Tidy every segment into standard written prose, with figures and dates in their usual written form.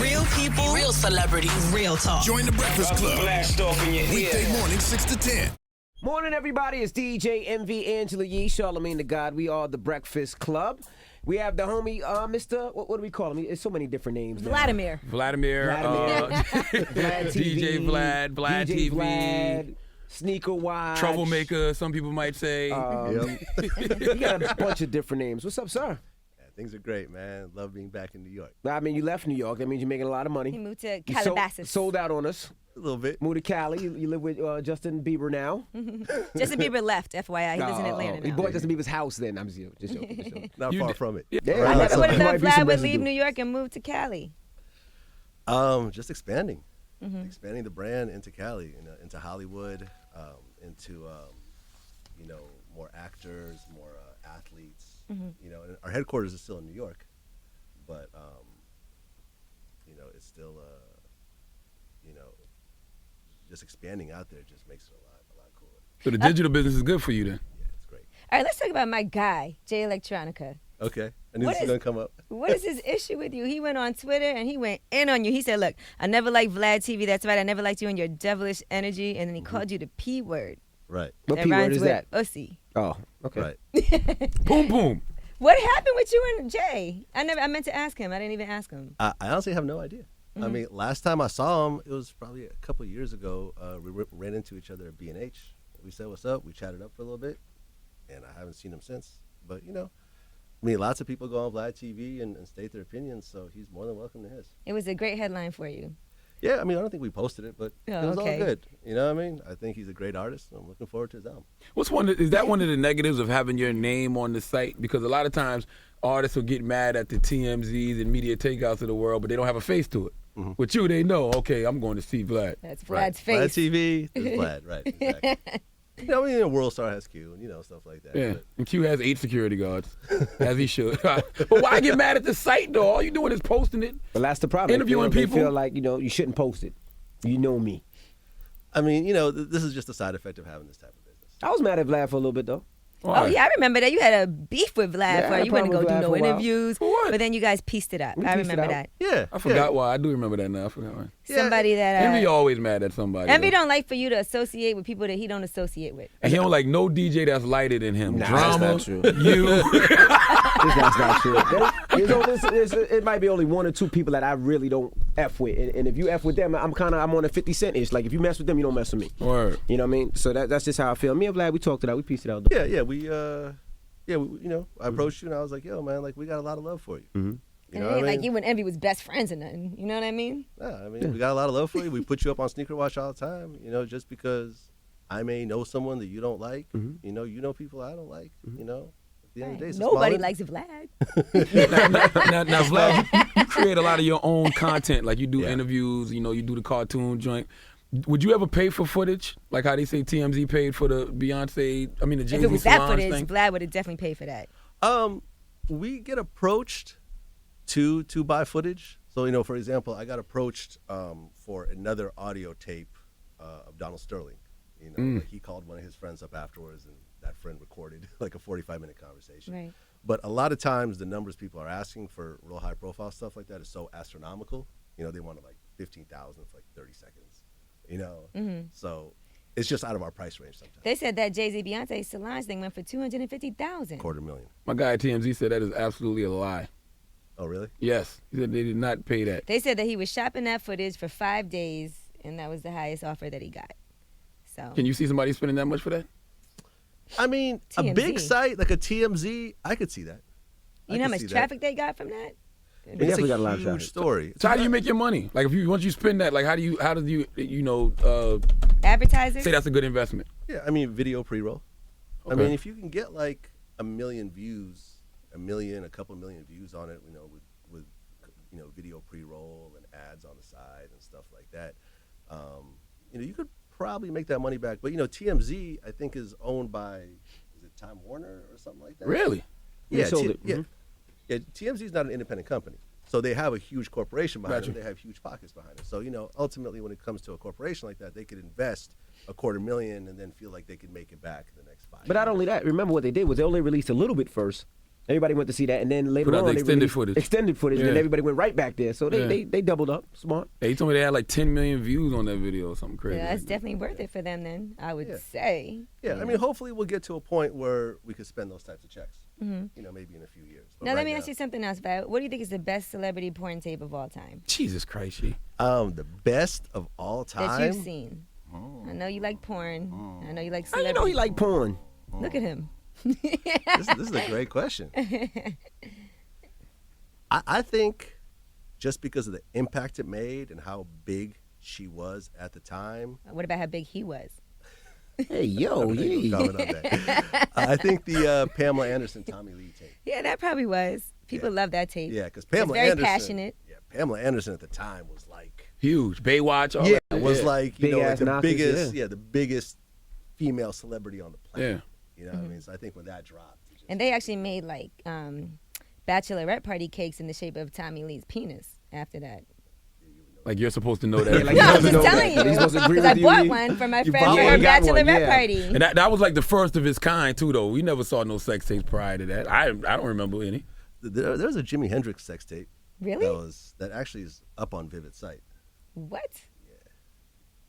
Real people, real celebrities, real talk. Join the Breakfast Club. Blast off in your ear. Weekday morning, 6 to 10. Morning, everybody. It's DJ MV Angela Yee, Charlamagne the God. We are the Breakfast Club. We have the homie, Mr. What do we call him? It's so many different names now. Vladimir. Vlad TV, DJ Vlad, Vlad DJ TV, Vlad, Sneaker Watch, Troublemaker, some people might say. You got a bunch of different names. What's up, sir? Yeah, things are great, man. Love being back in New York. I mean, you left New York. That means you're making a lot of money. He moved to You Calabasas. sold out on us. A little bit. Moved to Cali. You live with Justin Bieber now. Justin Bieber left, FYI. He lives in Atlanta He now. bought Justin Bieber's house then. I'm just joking. Not far from it. Yeah, I never would have might thought be some Vlad would residue. leave New York and move to Cali. Just expanding. Expanding the brand into Cali, into Hollywood, into, more actors, more athletes. And our headquarters is still in New York, but, it's still, just expanding out there just makes it a lot cooler. So the digital business is good for you then? Yeah, it's great. All right, let's talk about my guy, Jay Electronica. Okay. I knew What this was is- going to come up. What is his issue with you? He went on Twitter and he went in on you. He said, look, I never liked Vlad TV. That's right. I never liked you and your devilish energy. And then he called you the P word. Right. What That P word rhymes is with that? Ussy. Oh, okay. Right. Boom, boom. What happened with you and Jay? I meant to ask him. I didn't even ask him. I honestly have no idea. I mean, last time I saw him, it was probably a couple of years ago. We ran into each other at B&H. We said, what's up? We chatted up for a little bit, and I haven't seen him since. But, lots of people go on Vlad TV and state their opinions, so he's more than welcome to his. It was a great headline for you. Yeah, I don't think we posted it, but Oh, it was okay. all good. You know what I mean? I think he's a great artist, and I'm looking forward to his album. Is that one of the negatives of having your name on the site? Because a lot of times artists will get mad at the TMZs and media takeouts of the world, but they don't have a face to it. With you, they know, okay, I'm going to see Vlad. That's Vlad's Right. face. Vlad TV, there's Vlad, right, exactly. World Star has Q and, stuff like that. Yeah, But and Q has 8 security guards, as he should. But why get mad at the site, though? All you doing is posting it. Well, that's the problem. Interviewing They people. feel like, you shouldn't post it. You know me. this is just a side effect of having this type of business. I was mad at Vlad for a little bit, though. Oh, yeah, I remember that. You had a beef with Vlad Yeah, I for had a you wouldn't go problem do with Vlad no for a while. interviews. For what? But then you guys pieced it up. We I pieced it remember out. that. Yeah. I forgot why. I do remember that now. I forgot why. Somebody that Envy always mad at somebody. Envy though. don't like for you to associate with people that he don't associate with. And he don't like no DJ that's lighter than him. Nah, Drama, that's not true. you. That's not true. It might be only one or two people that I really don't F with. And if you F with them, I'm on a 50 Cent-ish. Like, if you mess with them, you don't mess with me. Word. You know what I mean? So that's just how I feel. Me and Vlad, we talked it out. We pieced it out. Though. I approached you and I was like, yo, man, like, we got a lot of love for you. Mm-hmm. You And know it what I ain't mean? like you and Envy was best friends or nothing. You know what I mean? Nah, we got a lot of love for you. We put you up on Sneaker Watch all the time, just because I may know someone that you don't like. You know people I don't like, At the end of the day, it's a Nobody small- likes Vlad. now, Vlad, you create a lot of your own content. Like you do interviews, you do the cartoon joint. Would you ever pay for footage? Like how they say TMZ paid for the Beyonce, the If Jay-Z it was that Solange footage, thing? Vlad would have definitely paid for that. We get approached to buy footage. So, for example, I got approached for another audio tape of Donald Sterling. Like he called one of his friends up afterwards, and that friend recorded like a 45-minute conversation. Right. But a lot of times the numbers people are asking for real high-profile stuff like that is so astronomical. They want like 15,000 for like 30 seconds. So it's just out of our price range sometimes. They said that Jay-Z Beyonce Solange thing went for $250,000. $250,000. My guy at TMZ said that is absolutely a lie. Oh, really? Yes. He said they did not pay that. They said that he was shopping that footage for 5 days, and that was the highest offer that he got. So Can you see somebody spending that much for that? A big TMZ. site like a TMZ, I could see that. you know how much traffic they got from that? They It's definitely got a lot of huge traffic. story. So how do you make your money? Like once you spend that, like how do you Advertisers? say that's a good investment? Yeah, video pre-roll. Okay. If you can get like 1 million views, a couple million views on it, with video pre-roll and ads on the side and stuff like that, you could probably make that money back. But TMZ, I think, is owned by, is it Time Warner or something like that? Really? They sold it. Yeah, yeah. TMZ is not an independent company, so they have a huge corporation behind Gotcha. them. They have huge pockets behind it. So ultimately, when it comes to a corporation like that, they could invest $250,000 and then feel like they could make it back the next 5 years. But not only that, remember what they did was they only released a little bit first, Everybody went to see that, and then later Put out on the they extended released footage. Extended footage, and Yeah. then everybody went right back there. So Yeah. they doubled up. Smart. Hey, he told me they had like 10 million views on that video or something crazy. Yeah, that's definitely worth it for them then, I would Yeah. say. Yeah, I mean, hopefully we'll get to a point where we could spend those types of checks. You know, maybe in a few years. But Now, let right me ask you something else, Vlad. What do you think is the best celebrity porn tape of all time Jesus Christ, she. The best of all time. that you've seen? I know you like porn. I know you like How you celebrity. know he like porn? Look at him. This is a great question. I think just because of the impact it made and how big she was at the time. What about how big he was? Hey, yo, I'm yeah. gonna comment on that. I think the Pamela Anderson, Tommy Lee tape. Yeah, that probably was. People love that tape. Yeah, because It's Pamela very Anderson. passionate. Yeah, Pamela Anderson at the time was like. Huge. Baywatch, all Yeah, that. it was like you Big know like ass the knockers, biggest, yeah. the biggest female celebrity on the planet. Yeah. You know what I mean? So I think when that dropped, it just, And they actually made like bachelorette party cakes in the shape of Tommy Lee's penis after that. Like you're supposed to know that. Yeah, like No, you I'm supposed to just know telling that. He's you. supposed to agree Because I with you. bought Lee. one for my You friend bought for one, her you got one, bachelorette yeah. party. And that was like the first of its kind too, though. We never saw no sex tapes prior to that. I don't remember any. there's a Jimi Hendrix sex tape. Really? That actually is up on Vivid's site. What?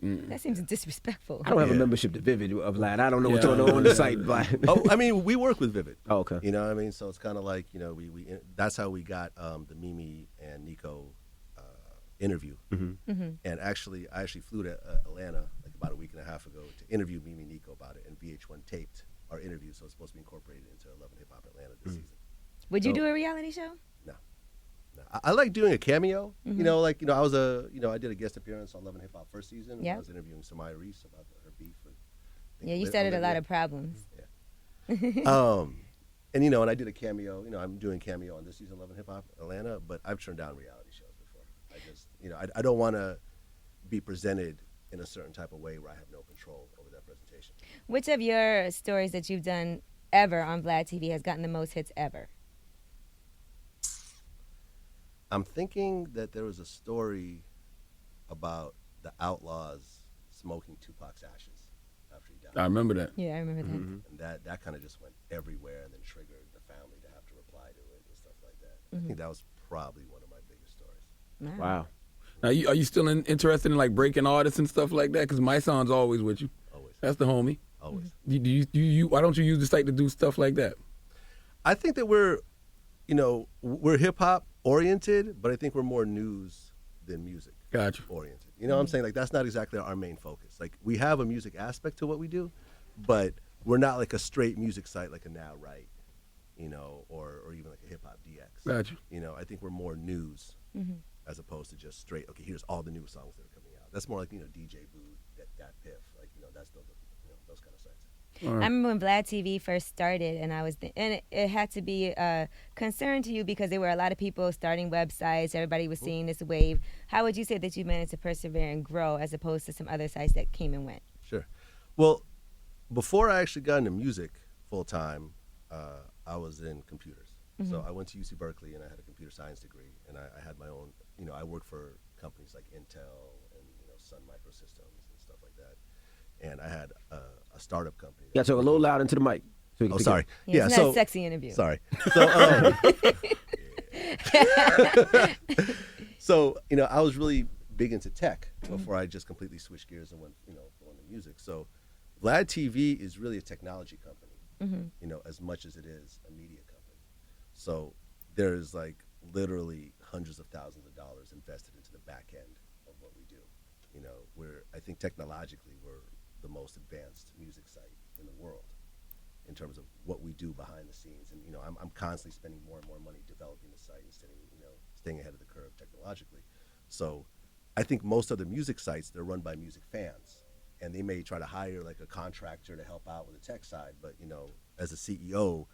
That seems disrespectful. I don't have a Yeah. membership to Vivid, Vlad. I don't know what's Yeah. going on the site, Vlad. Oh, I mean, we work with Vivid. Oh, okay. You know what I mean? So it's kind of like, you know, we that's how we got the Mimi and Nico interview. Mm-hmm. And actually, I flew to Atlanta like about a week and a half ago to interview Mimi and Nico about it, and VH1 taped our interview, so it's supposed to be incorporated into 11 Hip Hop Atlanta this season. Would you So- do a reality show? No. I like doing a cameo. Mm-hmm. You know, like, you know, I did a guest appearance on 11 Hip Hop first season. and Yeah. I was interviewing Samaya Reese about her beef. Yeah, you started a lot of problems. And you know, and I did a cameo. You know, I'm doing cameo on this season 11 Hip Hop Atlanta, but I've turned down reality shows before. I just, you know, I don't want to be presented in a certain type of way where I have no control over that presentation. Which of your stories that you've done ever on Vlad TV has gotten the most hits ever? I'm thinking that there was a story about the Outlaws smoking Tupac's ashes after he died. I remember that. Yeah, I remember that. And that kind of just went everywhere and then triggered the family to have to reply to it and stuff like that. I think that was probably one of my biggest stories. Wow. Now, are you still interested in like breaking artists and stuff like that? Because my son's always with you. Always. That's the homie. Always. Why don't you use the site to do stuff like that? I think that we're hip hop oriented, but I think we're more news than music Gotcha. oriented. You know what I'm saying? Like, that's not exactly our main focus. Like, we have a music aspect to what we do, but we're not like a straight music site like a Now Right, you know, or even like a Hip Hop DX. Gotcha. You know, I think we're more news as opposed to just straight, okay, here's all the new songs that are coming out. That's more like, you know, DJ Boo, that Piff, like, you know, that's those kind of sites. I remember when Vlad TV first started, and and it had to be a concern to you because there were a lot of people starting websites. Everybody was seeing this wave. How would you say that you managed to persevere and grow as opposed to some other sites that came and went? Sure. Well, before I actually got into music full time, I was in computers. So I went to UC Berkeley and I had a computer science degree, and I had my own. You know, I worked for companies like Intel and Sun Microsystems and stuff like that. And I had a startup company. Yeah, talk a little loud into the mic. So we can Oh, pick sorry. it up. Yeah, it's not so a sexy interview. Sorry. So, so I was really big into tech before I just completely switched gears and went into music. So, Vlad TV is really a technology company, as much as it is a media company. So, there's like literally hundreds of thousands of dollars invested into the back end of what we do. I think technologically we're the most advanced music site in the world in terms of what we do behind the scenes. And I'm constantly spending more and more money developing the site and staying ahead of the curve technologically. So I think most other music sites, they're run by music fans, and they may try to hire like a contractor to help out with the tech side, but as a CEO,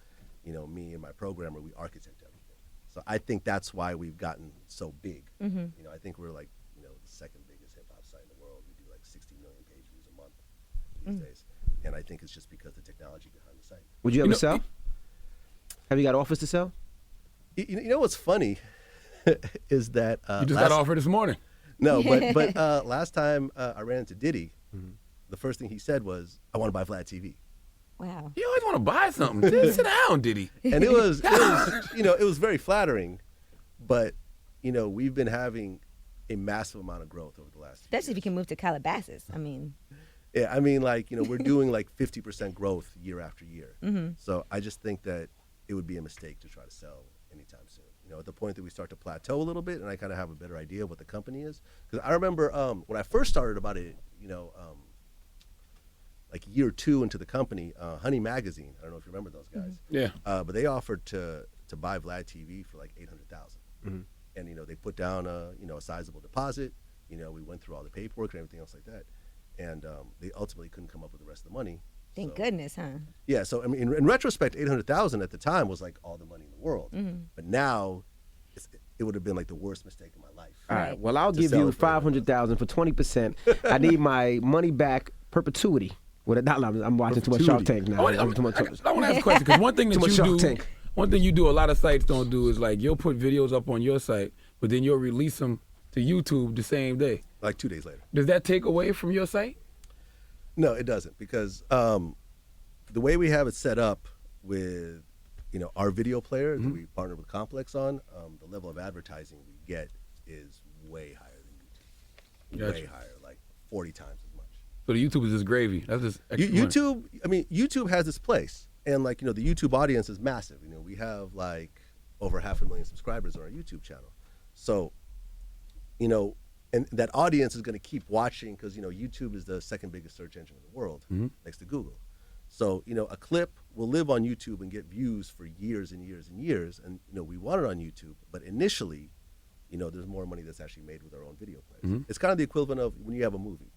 me and my programmer, we architect everything. So I think that's why we've gotten so big. I think we're like the second biggest hip hop site in the world. We do like 60 million page views a month these days, and I think it's just because the technology behind the site. Would you ever sell? Have you got offers to sell? You know what's funny is that You just got offered this morning. No, but last time I ran into Diddy, the first thing he said was, "I want to buy Vlad TV." Wow. You always want to buy something. Just sit down, Diddy. And it was it was very flattering, but we've been having a massive amount of growth over the last few Especially if you years. can move to Calabasas. I mean, Yeah, I mean, we're doing like 50% growth year after year. Mm-hmm. So I just think that it would be a mistake to try to sell anytime soon. At the point that we start to plateau a little bit, and I kind of have a better idea of what the company is. Because I remember when I first started about it, like year 2 into the company, Honey Magazine. I don't know if you remember those guys. Yeah. But they offered to buy Vlad TV for like $800,000, and they put down a sizable deposit. We went through all the paperwork and everything else like that, and they ultimately couldn't come up with the rest of the money. thank goodness, huh? Yeah, so I mean, in retrospect, $800,000 at the time was like all the money in the world, but now it would have been like the worst mistake of my life. All right. Well, I'll To give sell you it for $500,000 for 20%. I need my money back perpetuity. With $1, I'm watching too much Shark Tank now. I want to ask a question because one thing Too that much you Shark do, Tank. one thing you do, a lot of sites don't do is like you'll put videos up on your site, but then you'll release them to YouTube the same day. Like 2 days later. Does that take away from your site? No, it doesn't, because the way we have it set up with our video player that we partnered with Complex on, the level of advertising we get is way higher than YouTube. Gotcha. Way higher, like 40 times as much. So the YouTube is just gravy. That's just extra money. YouTube, I mean, YouTube has its place, and the YouTube audience is massive. We have like over 500,000 subscribers on our YouTube channel, so and that audience is going to keep watching because YouTube is the second biggest search engine in the world, next to Google. So a clip will live on YouTube and get views for years and years and years, and we want it on YouTube, but initially, there's more money that's actually made with our own video players. It's kind of the equivalent of when you have a movie.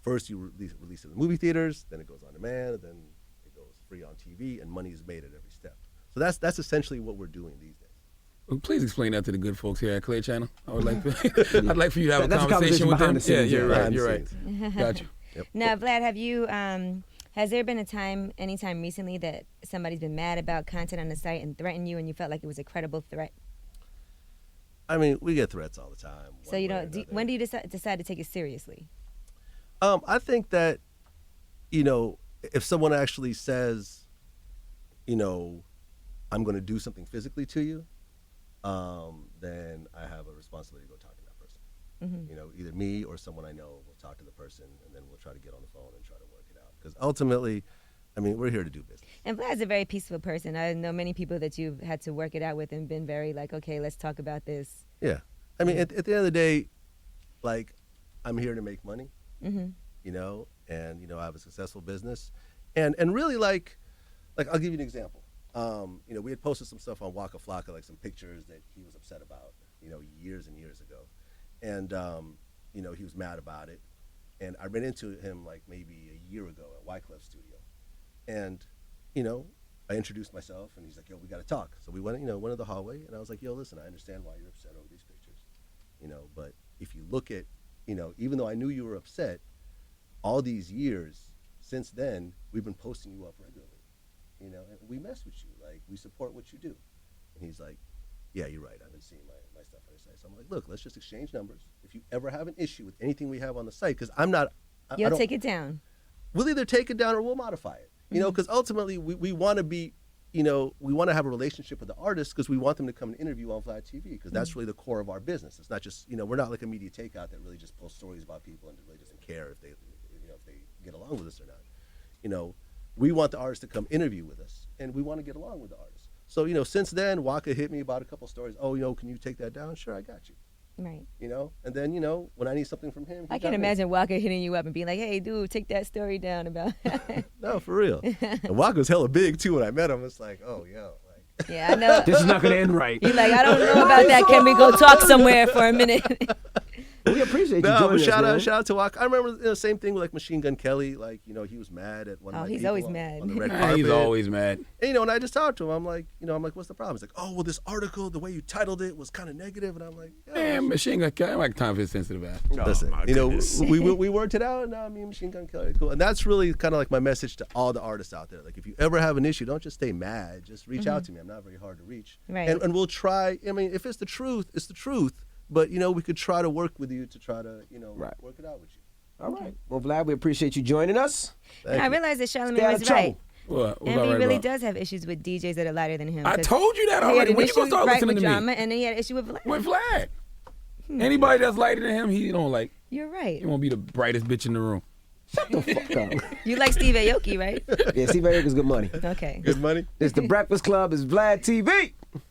First, you release it in the movie theaters, then it goes on demand, and then it goes free on TV, and money is made at every step. So that's essentially what we're doing these days. Well, please explain that to the good folks here at Clear Channel. I'd like for you to have That's a conversation with them. behind the scenes, Yeah, you're yeah. right. Behind the You're right. scenes. Gotcha. Yep. Now, Vlad, have you, has there been any time recently that somebody's been mad about content on the site and threatened you and you felt like it was a credible threat? I mean, we get threats all the time. So when do you decide to take it seriously? I think that, if someone actually says, I'm going to do something physically to you, then I have a responsibility to go talk to that person. Either me or someone I know will talk to the person, and then we'll try to get on the phone and try to work it out. Because ultimately, I mean, we're here to do business. And Vlad's a very peaceful person. I know many people that you've had to work it out with and been very like, okay, let's talk about this. Yeah. I mean, at the end of the day, like, I'm here to make money, and, I have a successful business. And really, like I'll give you an example. We had posted some stuff on Waka Flocka, like some pictures that he was upset about, years and years ago. And, he was mad about it. And I ran into him like maybe a year ago at Wyclif's studio. And, I introduced myself, and he's like, yo, we got to talk. So we went to the hallway, and I was like, yo, listen, I understand why you're upset over these pictures, but if you look at, even though I knew you were upset, all these years since then, we've been posting you up regularly, and we mess with you, like, we support what you do. And he's like, yeah, you're right, I've been seeing my stuff on your site. So I'm like, look, let's just exchange numbers. If you ever have an issue with anything we have on the site, because You'll take it down. We'll either take it down or we'll modify it, because ultimately we want to be, we want to have a relationship with the artists because we want them to come and interview on Vlad TV because that's really the core of our business. It's not just, we're not like a media takeout that really just posts stories about people and really doesn't care if they, if they get along with us or not. We want the artists to come interview with us, and we want to get along with the artists. So, since then, Waka hit me about a couple stories. Oh, can you take that down? Sure, I got you. Right. And then, when I need something from him, I can imagine Waka hitting you up and being like, hey, dude, take that story down about. No, for real. And Waka was hella big, too, when I met him. It's like, oh, yo. Like. Yeah, I know. This is not going to end right. You're like, I don't know about that. Can we go talk somewhere for a minute? We appreciate you No, joining but us, shout out to Waka. I remember same thing with like Machine Gun Kelly. Like, he was mad at one of my he's people always on mad. the red He's carpet. always mad. And, and I just talked to him. I'm like, what's the problem? He's like, oh, well, this article, the way you titled it was kind of negative. And I'm like, yeah. Man, Machine Gun Kelly, I don't like time for his sensitive ass. Listen, my goodness. we worked it out, and now me and Machine Gun Kelly are cool. And that's really kind of like my message to all the artists out there. Like, if you ever have an issue, don't just stay mad. Just reach out to me. I'm not very hard to reach. Right. And we'll try. I mean, if it's the truth, it's the truth. But, we could try to work with you to try to, Right. work it out with you. All right. Well, Vlad, we appreciate you joining us. And I realized that Stay out Charlamagne of was right. trouble. What And I he right really about? does have issues with DJs that are lighter than him. I 'cause told you that he had already. an When you gonna issue, start right, listening with to me? drama, and then he had an issue with Vlad. With Vlad. Anybody that's lighter than him, he don't like. You're right. He won't be the brightest bitch in the room. Shut the fuck up. You like Steve Aoki, right? Yeah, Steve Aoki's good money. Okay. Good money. It's the Breakfast Club. It's Vlad TV.